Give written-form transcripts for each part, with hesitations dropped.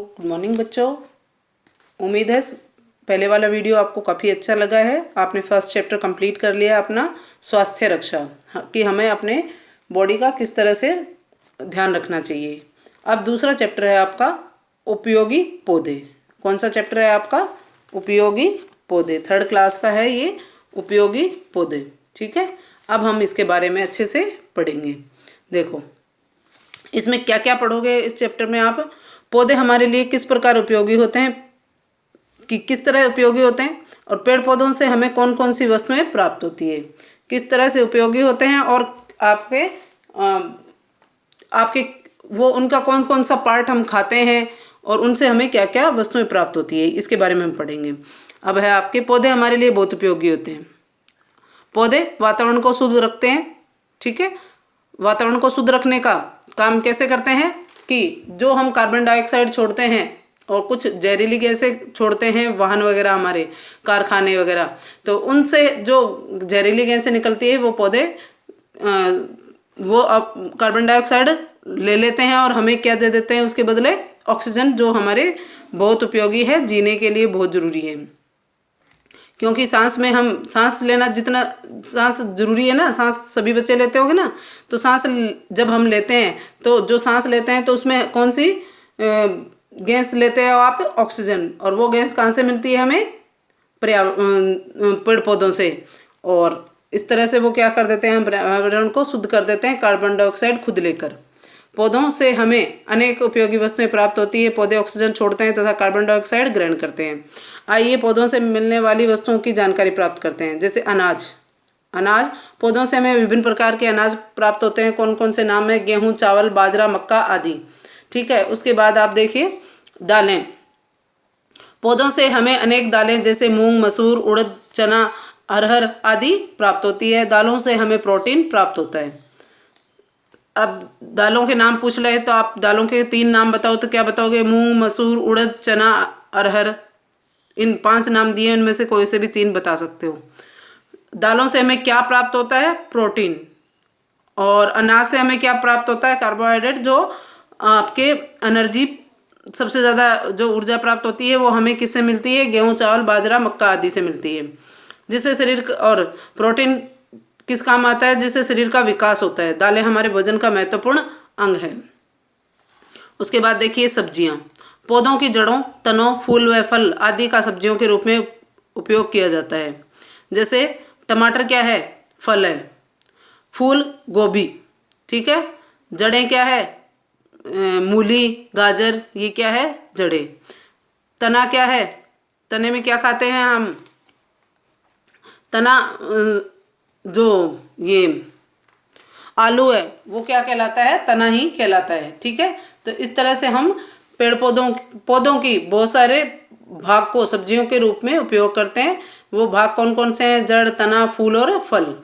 Good morning बच्चों। उम्मीद है पहले वाला वीडियो आपको काफ़ी अच्छा लगा है। आपने फर्स्ट चैप्टर कंप्लीट कर लिया अपना स्वास्थ्य रक्षा कि हमें अपने बॉडी का किस तरह से ध्यान रखना चाहिए। अब दूसरा चैप्टर है आपका उपयोगी पौधे। कौन सा चैप्टर है आपका? उपयोगी पौधे। थर्ड क्लास का है ये उपयोगी पौधे। ठीक है, अब हम इसके बारे में अच्छे से पढ़ेंगे। देखो इसमें क्या क्या पढ़ोगे इस चैप्टर में आप। पौधे हमारे लिए किस प्रकार उपयोगी होते हैं, कि किस तरह उपयोगी होते हैं, और पेड़ पौधों से हमें कौन कौन सी वस्तुएं प्राप्त होती है, किस तरह से उपयोगी होते हैं, और आपके आपके वो उनका कौन कौन सा पार्ट हम खाते हैं और उनसे हमें क्या क्या वस्तुएं प्राप्त होती है, इसके बारे में हम पढ़ेंगे। अब है आपके पौधे हमारे लिए बहुत उपयोगी होते हैं। पौधे वातावरण को शुद्ध रखते हैं। ठीक है, वातावरण को शुद्ध रखने का काम कैसे करते हैं कि जो हम कार्बन डाइऑक्साइड छोड़ते हैं और कुछ जहरीली गैसें छोड़ते हैं, वाहन वगैरह हमारे कारखाने वगैरह, तो उनसे जो जहरीली गैसें निकलती है वो पौधे वो अब कार्बन डाइऑक्साइड ले लेते हैं और हमें क्या दे देते हैं उसके बदले? ऑक्सीजन, जो हमारे बहुत उपयोगी है, जीने के लिए बहुत ज़रूरी है। क्योंकि सांस में हम सांस लेना, जितना सांस जरूरी है ना, सांस सभी बच्चे लेते होंगे ना, तो सांस जब हम लेते हैं तो जो सांस लेते हैं तो उसमें कौन सी गैस लेते हैं आप? ऑक्सीजन। और वो गैस कहाँ से मिलती है हमें? पेड़ पौधों से। और इस तरह से वो क्या कर देते हैं, हम पर्यावरण को शुद्ध कर देते हैं कार्बन डाइऑक्साइड खुद लेकर। पौधों से हमें अनेक उपयोगी वस्तुएं प्राप्त होती है। पौधे ऑक्सीजन छोड़ते हैं तथा कार्बन डाइऑक्साइड ग्रहण करते हैं। आइए पौधों से मिलने वाली वस्तुओं की जानकारी प्राप्त करते हैं। जैसे अनाज। अनाज, पौधों से हमें विभिन्न प्रकार के अनाज प्राप्त होते हैं। कौन कौन से नाम है? गेहूँ, चावल, बाजरा, मक्का आदि। ठीक है, उसके बाद आप देखिए दालें। पौधों से हमें अनेक दालें जैसे मूंग, मसूर, उड़द, चना, अरहर आदि प्राप्त होती है। दालों से हमें प्रोटीन प्राप्त होता है। अब दालों के नाम पूछ रहे तो आप दालों के 3 नाम बताओ तो क्या बताओगे? मूंग, मसूर, उड़द, चना, अरहर। इन 5 नाम दिए, उनमें से कोई से भी 3 बता सकते हो। दालों से हमें क्या प्राप्त होता है? प्रोटीन। और अनाज से हमें क्या प्राप्त होता है? कार्बोहाइड्रेट, जो आपके एनर्जी, सबसे ज़्यादा जो ऊर्जा प्राप्त होती है वो हमें किससे मिलती है? गेहूँ, चावल, बाजरा, मक्का आदि से मिलती है। जिससे शरीर और प्रोटीन किस काम आता है? जिससे शरीर का विकास होता है। दालें हमारे भोजन का महत्वपूर्ण अंग है। उसके बाद देखिए सब्जियां। पौधों की जड़ों, तनों, फूल व फल आदि का सब्जियों के रूप में उपयोग किया जाता है। जैसे टमाटर क्या है? फल है। फूल गोभी। ठीक है, जड़ें क्या है? मूली, गाजर, ये क्या है? जड़ें। तना क्या है? तने में क्या खाते हैं हम? तना, जो ये आलू है वो क्या कहलाता है? तना ही कहलाता है। ठीक है, तो इस तरह से हम पेड़ पौधों की बहुत सारे भाग को सब्जियों के रूप में उपयोग करते हैं। वो भाग कौन कौन से हैं? जड़, तना, फूल और फल।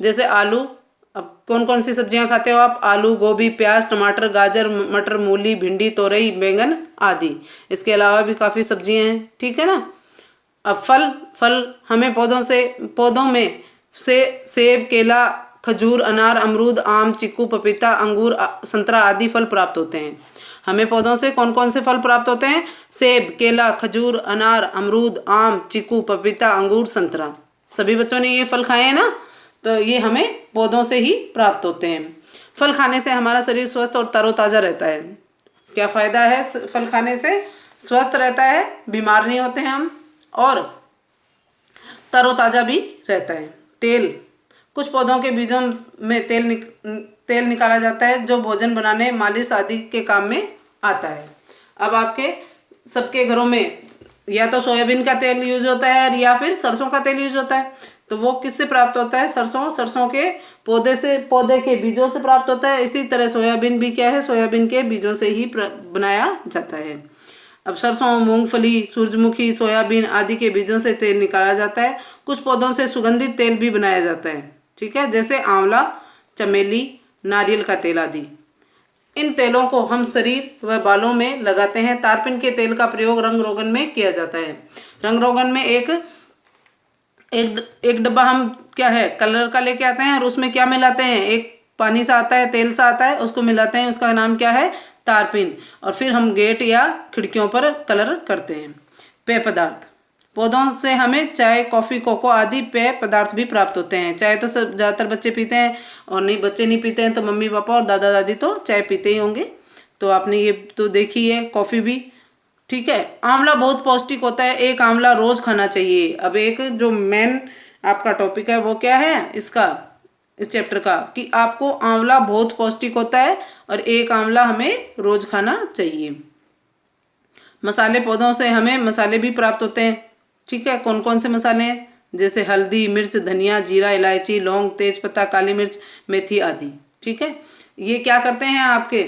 जैसे आलू, अब कौन कौन सी सब्जियां खाते हो आप? आलू, गोभी, प्याज, टमाटर, गाजर, मटर, मूली, भिंडी, तोरई, बैंगन आदि। इसके अलावा भी काफ़ी सब्जियां हैं। ठीक है ना। अब फल हमें पौधों में से सेब, केला, खजूर, अनार, अमरूद, आम, चीकू, पपीता, अंगूर, संतरा आदि फल प्राप्त होते हैं। हमें पौधों से कौन कौन से फल प्राप्त होते हैं? सेब, केला, खजूर, अनार, अमरूद, आम, चीकू, पपीता, अंगूर, संतरा। सभी बच्चों ने ये फल खाए हैं ना, तो ये हमें पौधों से ही प्राप्त होते हैं। फल खाने से हमारा शरीर स्वस्थ और तरोताज़ा रहता है। क्या फ़ायदा है फल खाने से? स्वस्थ रहता है, बीमार नहीं होते हैं हम, और तरोताज़ा भी रहता है। तेल, कुछ पौधों के बीजों में तेल निकाला जाता है जो भोजन बनाने, मालिश आदि के काम में आता है। अब आपके सबके घरों में या तो सोयाबीन का तेल यूज होता है या फिर सरसों का तेल यूज होता है। तो वो किससे प्राप्त होता है? सरसों के पौधे के बीजों से प्राप्त होता है। इसी तरह सोयाबीन भी क्या है? सोयाबीन के बीजों से ही बनाया जाता है। अब सरसों, मूंगफली, सूरजमुखी, सोयाबीन आदि के बीजों से तेल निकाला जाता है। कुछ पौधों से सुगंधित तेल भी बनाया जाता है। ठीक है, जैसे आंवला, चमेली, नारियल का तेल आदि। इन तेलों को हम शरीर व बालों में लगाते हैं। तारपीन के तेल का प्रयोग रंग रोगन में किया जाता है। रंग रोगन में एक डब्बा हम क्या है कलर का लेके आते हैं और उसमें क्या मिलाते हैं? एक पानी सा आता है, तेल सा आता है, उसको मिलाते हैं। उसका नाम क्या है? तारपीन, और फिर हम गेट या खिड़कियों पर कलर करते हैं। पेय पदार्थ, पौधों से हमें चाय, कॉफ़ी, कोको आदि पेय पदार्थ भी प्राप्त होते हैं। चाय तो सब ज़्यादातर बच्चे पीते हैं, और नहीं बच्चे नहीं पीते हैं तो मम्मी पापा और दादा दादी तो चाय पीते ही होंगे। तो आपने ये तो देखी है, कॉफ़ी भी। ठीक है, आंवला बहुत पौष्टिक होता है, एक आंवला रोज़ खाना चाहिए। अब एक जो मेन आपका टॉपिक है वो क्या है इसका, इस चैप्टर का, कि आपको आंवला बहुत पौष्टिक होता है और एक आंवला हमें रोज़ खाना चाहिए। मसाले, पौधों से हमें मसाले भी प्राप्त होते हैं। ठीक है, कौन कौन से मसाले हैं, जैसे हल्दी, मिर्च, धनिया, जीरा, इलायची, लौंग, तेजपत्ता, काली मिर्च, मेथी आदि। ठीक है, ये क्या करते हैं, आपके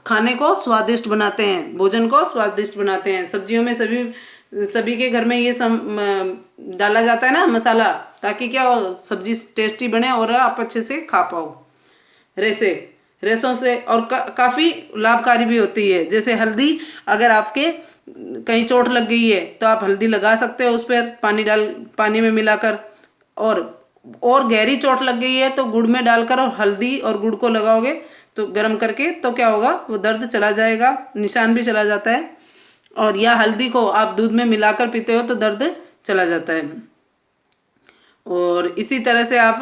खाने को स्वादिष्ट बनाते हैं, भोजन को स्वादिष्ट बनाते हैं। सब्जियों में सभी के घर में ये डाला जाता है ना मसाला, ताकि क्या हो, सब्जी टेस्टी बने और आप अच्छे से खा पाओ। रेसों से और काफ़ी लाभकारी भी होती है। जैसे हल्दी, अगर आपके कहीं चोट लग गई है तो आप हल्दी लगा सकते हो उस पर पानी में मिलाकर, और गहरी चोट लग गई है तो गुड़ में डालकर और हल्दी और गुड़ को लगाओगे तो गर्म करके, तो क्या होगा, वो दर्द चला जाएगा, निशान भी चला जाता है। और या हल्दी को आप दूध में मिलाकर पीते हो तो दर्द चला जाता है। और इसी तरह से आप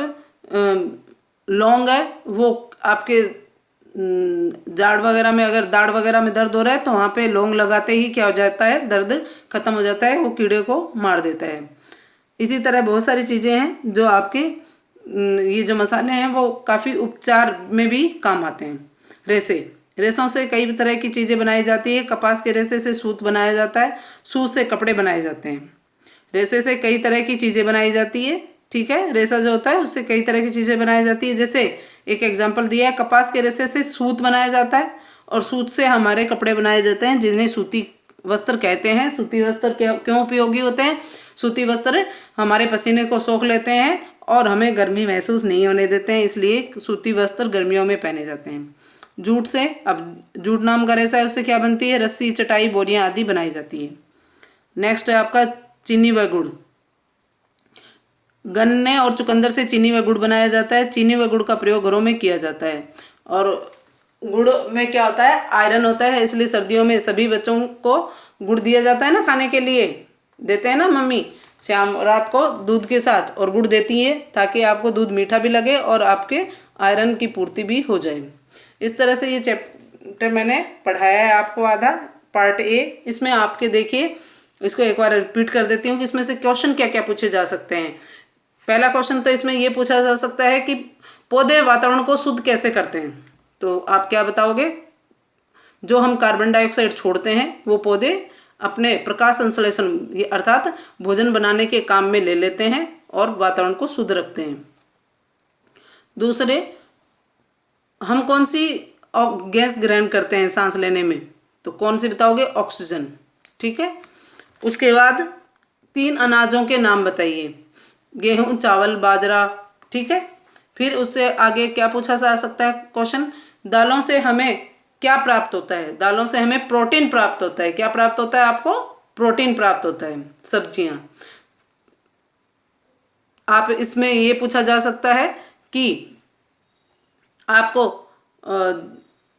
लौंग है, वो आपके जाड़ वगैरह में, अगर दाढ़ वगैरह में दर्द हो रहा है तो वहाँ पे लौंग लगाते ही क्या हो जाता है, दर्द खत्म हो जाता है, वो कीड़े को मार देता है। इसी तरह बहुत सारी चीज़ें हैं जो आपके ये जो मसाले हैं वो काफ़ी उपचार में भी काम आते हैं। रेशों से कई तरह की चीज़ें बनाई जाती है। कपास के रेशे से सूत बनाया जाता है, सूत से कपड़े बनाए जाते हैं। रेशे से कई तरह की चीज़ें बनाई जाती है। ठीक है, रेशा जो होता है उससे कई तरह की चीज़ें बनाई जाती है। जैसे एक एग्जांपल दिया है, कपास के रेशे से सूत बनाया जाता है, और सूत से हमारे कपड़े बनाए जाते हैं जिन्हें सूती वस्त्र कहते हैं। सूती वस्त्र क्यों उपयोगी होते हैं? सूती वस्त्र हमारे पसीने को सोख लेते हैं और हमें गर्मी महसूस नहीं होने देते हैं, इसलिए सूती वस्त्र गर्मियों में पहने जाते हैं। जूट से, अब जूट नाम का रेशा है, उससे क्या बनती है, रस्सी, चटाई, बोरियां आदि बनाई जाती है। नेक्स्ट है आपका चीनी व गुड़। गन्ने और चुकंदर से चीनी व गुड़ बनाया जाता है। चीनी व गुड़ का प्रयोग घरों में किया जाता है। और गुड़ में क्या होता है, आयरन होता है, इसलिए सर्दियों में सभी बच्चों को गुड़ दिया जाता है ना, खाने के लिए देते हैं ना मम्मी, शाम रात को दूध के साथ, और गुड़ देती है ताकि आपको दूध मीठा भी लगे और आपके आयरन की पूर्ति भी हो जाए। इस तरह से ये चैप्टर मैंने पढ़ाया है आपको, आधा पार्ट ए। इसमें आपके देखिए, इसको एक बार रिपीट कर देती हूँ कि इसमें से क्वेश्चन क्या क्या पूछे जा सकते हैं। पहला क्वेश्चन तो इसमें ये पूछा जा सकता है कि पौधे वातावरण को शुद्ध कैसे करते हैं। तो आप क्या बताओगे, जो हम कार्बन डाइऑक्साइड छोड़ते हैं वो पौधे अपने प्रकाश संश्लेषण अर्थात भोजन बनाने के काम में ले लेते हैं और वातावरण को शुद्ध रखते हैं। दूसरे, हम कौन सी गैस ग्रहण करते हैं सांस लेने में, तो कौन सी बताओगे, ऑक्सीजन। ठीक है, उसके बाद 3 अनाजों के नाम बताइए, गेहूं, चावल, बाजरा। ठीक है, फिर उससे आगे क्या पूछा जा सकता है क्वेश्चन, दालों से हमें क्या प्राप्त होता है। दालों से हमें प्रोटीन प्राप्त होता है। क्या प्राप्त होता है आपको, प्रोटीन प्राप्त होता है, सब्जियां। आप इसमें ये पूछा जा सकता है कि आपको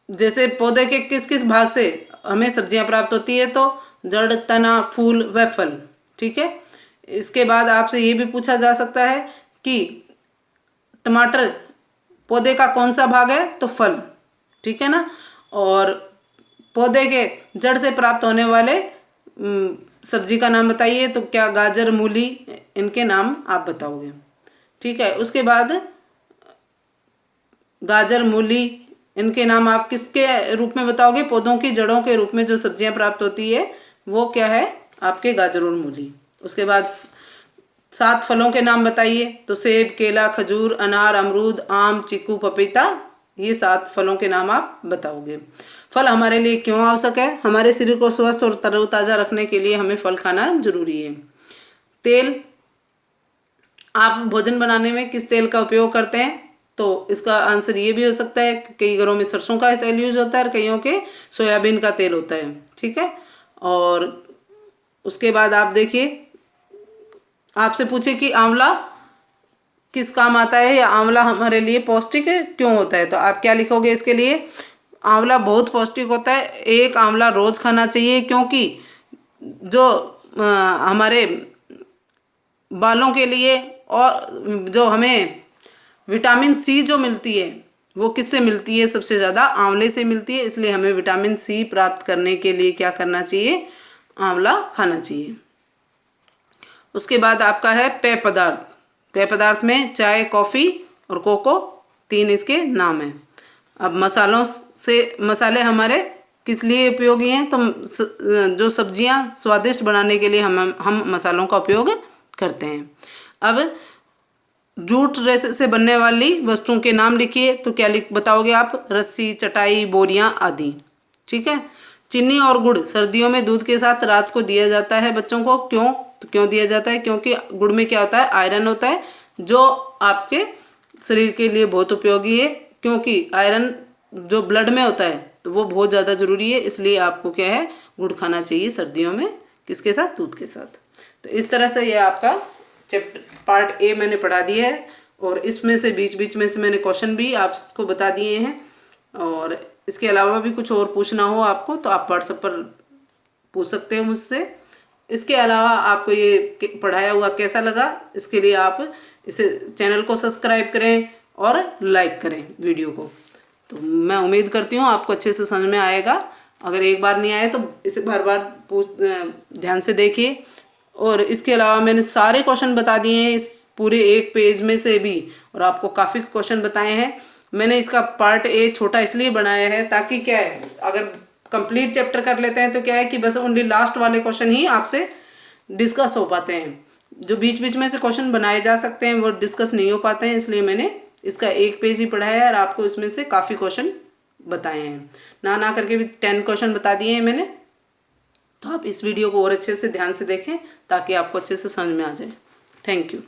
जैसे पौधे के किस किस भाग से हमें सब्जियां प्राप्त होती है, तो जड़, तना, फूल व फल। ठीक है, इसके बाद आपसे ये भी पूछा जा सकता है कि टमाटर पौधे का कौन सा भाग है, तो फल। ठीक है ना, और पौधे के जड़ से प्राप्त होने वाले सब्जी का नाम बताइए, तो क्या गाजर, मूली, इनके नाम आप बताओगे। ठीक है, उसके बाद गाजर, मूली, इनके नाम आप किसके रूप में बताओगे, पौधों की जड़ों के रूप में जो सब्जियां प्राप्त होती है वो क्या है, आपके गाजर और मूली। उसके बाद 7 फलों के नाम बताइए, तो सेब, केला, खजूर, अनार, अमरूद, आम, चीकू, पपीता, ये 7 फलों के नाम आप बताओगे। फल हमारे लिए क्यों आवश्यक है, हमारे शरीर को स्वस्थ और तरोताज़ा रखने के लिए हमें फल खाना जरूरी है। तेल, आप भोजन बनाने में किस तेल का उपयोग करते हैं, तो इसका आंसर ये भी हो सकता है, कई घरों में सरसों का तेल यूज होता है और कईयों के सोयाबीन का तेल होता है। ठीक है, और उसके बाद आप देखिए, आपसे पूछे कि आंवला किस काम आता है या आंवला हमारे लिए पौष्टिक क्यों होता है, तो आप क्या लिखोगे इसके लिए, आंवला बहुत पौष्टिक होता है। एक आंवला रोज़ खाना चाहिए, क्योंकि जो हमारे बालों के लिए और जो हमें विटामिन सी जो मिलती है वो किससे मिलती है? सबसे ज़्यादा आंवले से मिलती है। इसलिए हमें विटामिन सी प्राप्त करने के लिए क्या करना चाहिए? आंवला खाना चाहिए। उसके बाद आपका है पेय पदार्थ। पेय पदार्थ में चाय, कॉफ़ी और कोको, 3 इसके नाम हैं। अब मसाले हमारे किस लिए उपयोगी हैं? तो जो सब्जियां स्वादिष्ट बनाने के लिए हम मसालों का उपयोग करते हैं। अब जूट रेशे से बनने वाली वस्तुओं के नाम लिखिए। तो क्या बताओगे आप? रस्सी, चटाई, बोरियां आदि। ठीक है। चीनी और गुड़ सर्दियों में दूध के साथ रात को दिया जाता है बच्चों को। क्यों? तो क्यों दिया जाता है? क्योंकि गुड़ में क्या होता है? आयरन होता है, जो आपके शरीर के लिए बहुत उपयोगी है। क्योंकि आयरन जो ब्लड में होता है तो वो बहुत ज़्यादा ज़रूरी है। इसलिए आपको क्या है? गुड़ खाना चाहिए सर्दियों में। किसके साथ? दूध के साथ। तो इस तरह से ये आपका चैप्टर पार्ट ए मैंने पढ़ा दिया है, और इसमें से बीच बीच में से मैंने क्वेश्चन भी आपको बता दिए हैं। और इसके अलावा भी कुछ और पूछना हो आपको तो आप व्हाट्सएप पर पूछ सकते हो मुझसे। इसके अलावा आपको ये पढ़ाया हुआ कैसा लगा, इसके लिए आप इसे चैनल को सब्सक्राइब करें और लाइक करें वीडियो को। तो मैं उम्मीद करती हूँ आपको अच्छे से समझ में आएगा। अगर एक बार नहीं आए तो इसे बार बार ध्यान से देखिए। और इसके अलावा मैंने सारे क्वेश्चन बता दिए हैं इस पूरे एक पेज में से भी, और आपको काफ़ी क्वेश्चन बताए हैं। मैंने इसका पार्ट ए छोटा इसलिए बनाया है ताकि क्या है, अगर कंप्लीट चैप्टर कर लेते हैं तो क्या है कि बस ओनली लास्ट वाले क्वेश्चन ही आपसे डिस्कस हो पाते हैं। जो बीच बीच में से क्वेश्चन बनाए जा सकते हैं वो डिस्कस नहीं हो पाते हैं। इसलिए मैंने इसका एक पेज ही पढ़ाया है और आपको इसमें से काफ़ी क्वेश्चन बताए हैं। ना करके भी 10 क्वेश्चन बता दिए हैं मैंने। तो आप इस वीडियो को और अच्छे से ध्यान से देखें ताकि आपको अच्छे से समझ में आ जाए। Thank you.